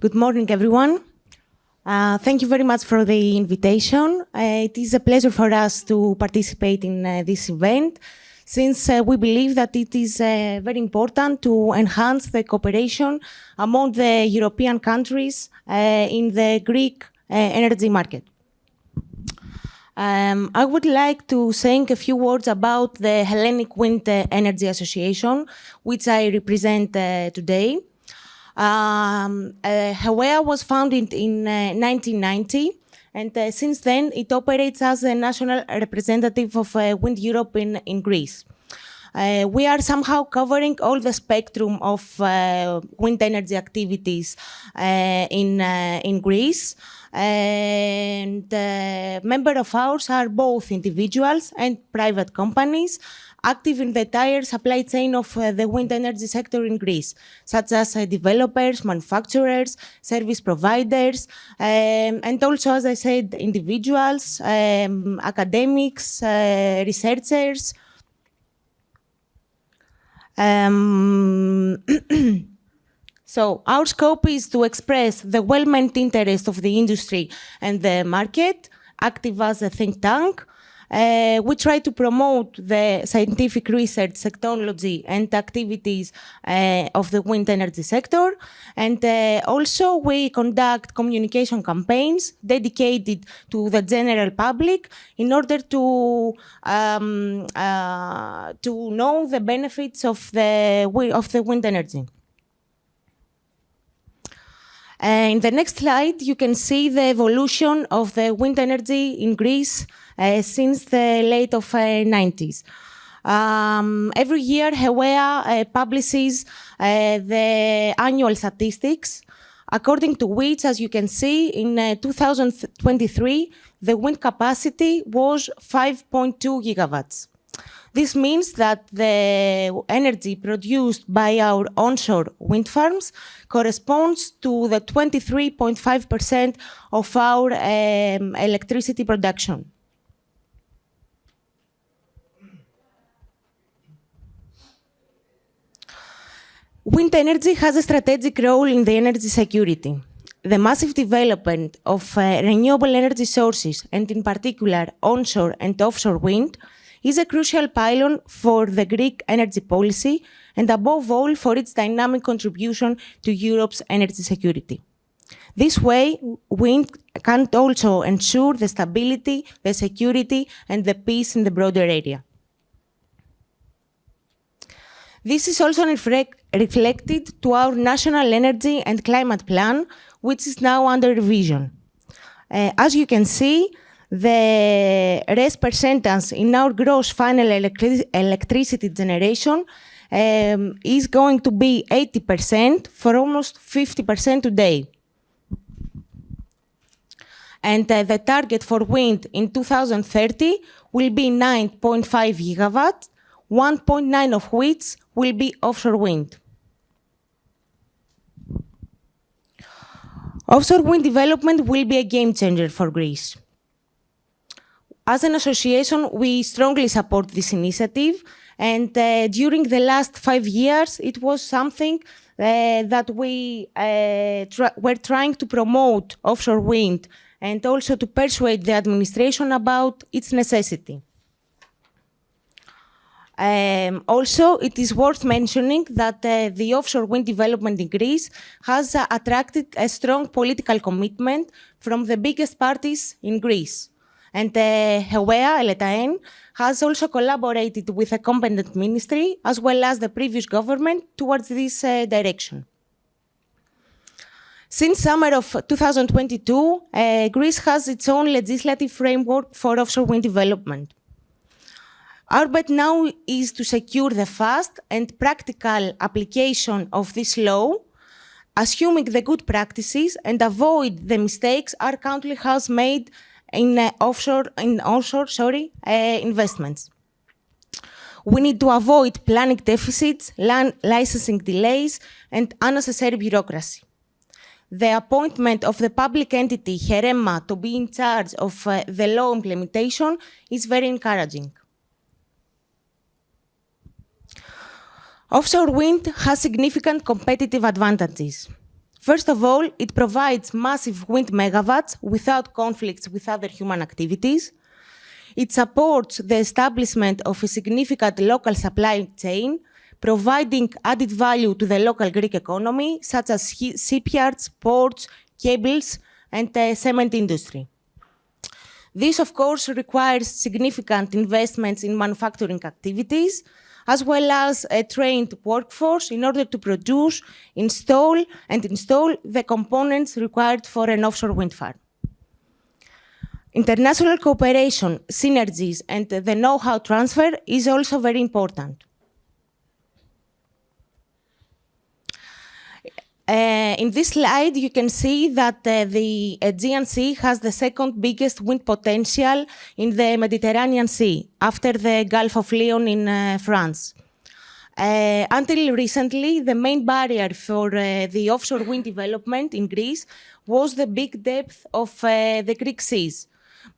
Good morning, everyone. Thank you very much for the invitation. It is a pleasure for us to participate in this event, since we believe that it is very important to enhance the cooperation among the European countries in the Greek energy market. I would like to say a few words about the Hellenic Wind Energy Association, which I represent today. HEWEA was founded in 1990, and since then it operates as a national representative of Wind Europe in Greece. We are somehow covering all the spectrum of wind energy activities in Greece. And members of ours are both individuals and private companies active in the entire supply chain of the wind energy sector in Greece, such as developers, manufacturers, service providers, and also, as I said, individuals, academics, researchers. So our scope is to express the well-meant interest of the industry and the market, active as a think tank. We try to promote the scientific research, technology, and activities of the wind energy sector. And also we conduct communication campaigns dedicated to the general public in order to know the benefits of the wind energy. In the next slide, you can see the evolution of the wind energy in Greece since the late of 90s. Every year, HEWEA publishes the annual statistics, according to which, as you can see, in 2023, the wind capacity was 5.2 gigawatts. This means that the energy produced by our onshore wind farms corresponds to the 23.5% of our electricity production. Wind energy has a strategic role in the energy security. The massive development of renewable energy sources, and in particular onshore and offshore wind, is a crucial pylon for the Greek energy policy and above all for its dynamic contribution to Europe's energy security. This way, wind can also ensure the stability, the security, and the peace in the broader area. This is also reflected to our National Energy and Climate Plan, which is now under revision. As you can see, the rest percentage in our gross final electricity generation is going to be 80% for almost 50% today. And the target for wind in 2030 will be 9.5 gigawatts, 1.9 of which will be offshore wind. Offshore wind development will be a game changer for Greece. As an association, we strongly support this initiative, and during the last 5 years, it was something that we were trying to promote offshore wind and also to persuade the administration about its necessity. Also, it is worth mentioning that the offshore wind development in Greece has attracted a strong political commitment from the biggest parties in Greece. And HEWEA, LETAEN, has also collaborated with the competent ministry as well as the previous government towards this direction. Since summer of 2022, Greece has its own legislative framework for offshore wind development. Our bet now is to secure the fast and practical application of this law, assuming the good practices and avoid the mistakes our country has made in onshore investments. We need to avoid planning deficits, licensing delays, and unnecessary bureaucracy. The appointment of the public entity HEREMA to be in charge of the law implementation is very encouraging. Offshore wind has significant competitive advantages. First of all, it provides massive wind megawatts without conflicts with other human activities. It supports the establishment of a significant local supply chain, providing added value to the local Greek economy, such as shipyards, ports, cables, and the cement industry. This, of course, requires significant investments in manufacturing activities, as well as a trained workforce in order to produce, install the components required for an offshore wind farm. International cooperation, synergies, and the know-how transfer is also very important. In this slide, you can see that the Aegean Sea has the second biggest wind potential in the Mediterranean Sea, after the Gulf of Lion in France. Until recently, the main barrier for the offshore wind development in Greece was the big depth of the Greek seas.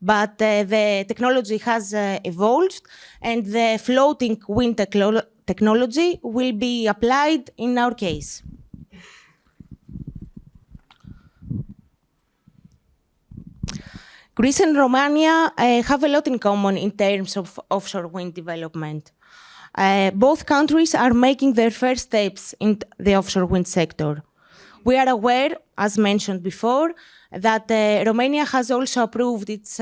But the technology has evolved, and the floating wind technology will be applied in our case. Greece and Romania have a lot in common in terms of offshore wind development. Both countries are making their first steps in the offshore wind sector. We are aware, as mentioned before, that Romania has also approved its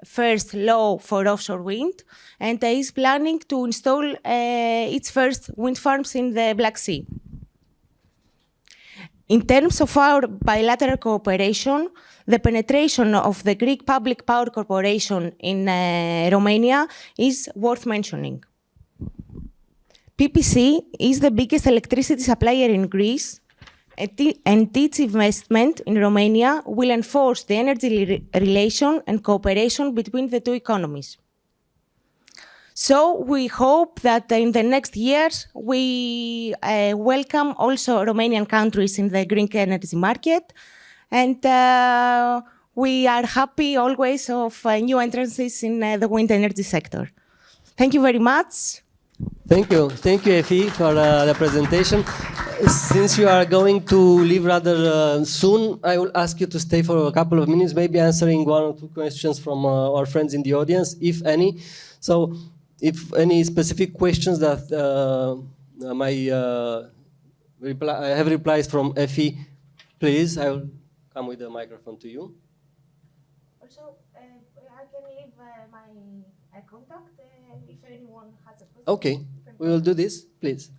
first law for offshore wind and is planning to install its first wind farms in the Black Sea. In terms of our bilateral cooperation, the penetration of the Greek Public Power Corporation in Romania is worth mentioning. PPC is the biggest electricity supplier in Greece, and its investment in Romania will enforce the energy relation and cooperation between the two economies. So we hope that in the next years we welcome also Romanian countries in the green energy market, and we are happy always of new entrances in the wind energy sector. Thank you very much. Thank you, Efi, for the presentation. Since you are going to leave rather soon, I will ask you to stay for a couple of minutes, maybe answering one or two questions from our friends in the audience, if any. So, if any specific questions that I have replies from Efi, please, I will come with the microphone to you. Also, I can leave my contact if anyone has a question. Okay, we will do this, please.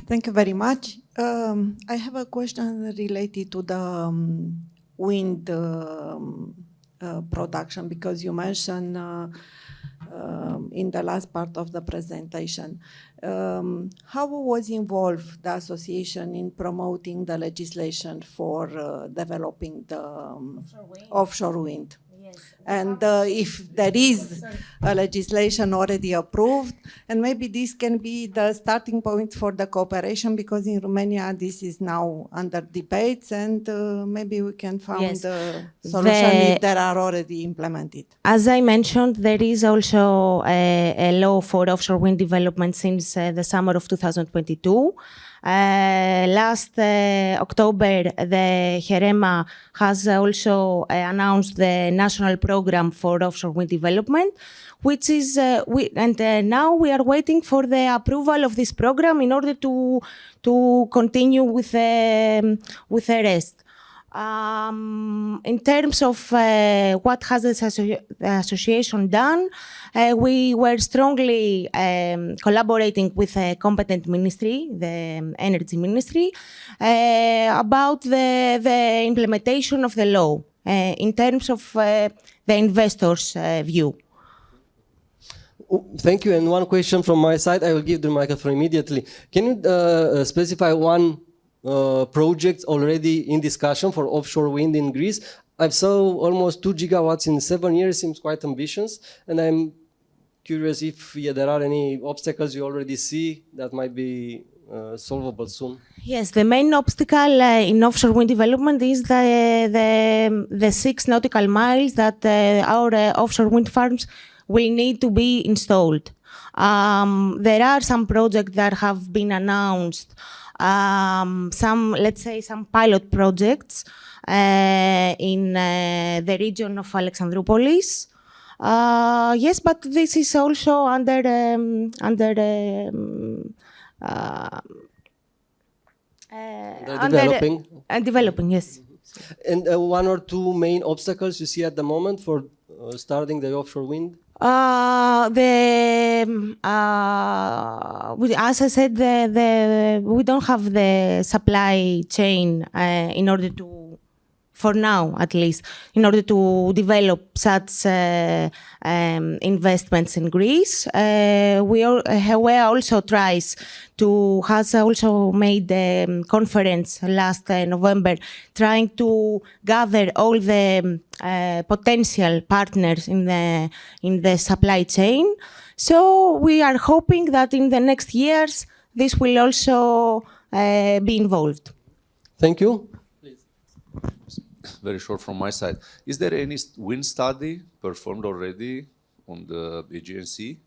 Thank you very much. I have a question related to the wind production, because you mentioned in the last part of the presentation. How was involved the association in promoting the legislation for developing the offshore wind? Yes. And if there is a legislation already approved, and maybe this can be the starting point for the cooperation, because in Romania this is now under debates, and maybe we can find a solution if there are already implemented. As I mentioned, there is also a law for offshore wind development since the summer of 2022. Last October, the HEREMA has also announced the national program for offshore wind development, which is, now we are waiting for the approval of this program in order to continue with the rest. In terms of what has the association done, we were strongly collaborating with the competent ministry, the Energy Ministry, about the implementation of the law in terms of the investors' view. Thank you. And one question from my side, I will give the microphone immediately. Can you specify one project already in discussion for offshore wind in Greece? I saw almost 2 gigawatts in 7 years, seems quite ambitious. And I'm curious if there are any obstacles you already see that might be solvable soon. Yes, the main obstacle in offshore wind development is the 6 nautical miles that our offshore wind farms will need to be installed. There are some projects that have been announced some, let's say, some pilot projects in the region of Alexandroupolis. Yes, but this is also under developing. Developing, yes. And one or two main obstacles you see at the moment for starting the offshore wind? As I said, we don't have the supply chain in order to, for now at least, in order to develop such investments in Greece. We also tries to, has also made a conference last November, trying to gather all the potential partners in the supply chain. So we are hoping that in the next years, this will also be involved. Thank you. Very short from my side. Is there any wind study performed already on the Aegean Sea?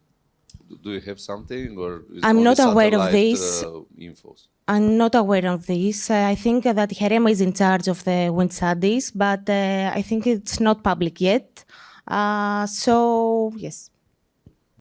Do you have something, or is I'm only not aware of satellite, this. infos? I'm not aware of this. I think that Herema is in charge of the wind studies, but I think it's not public yet. So, yes.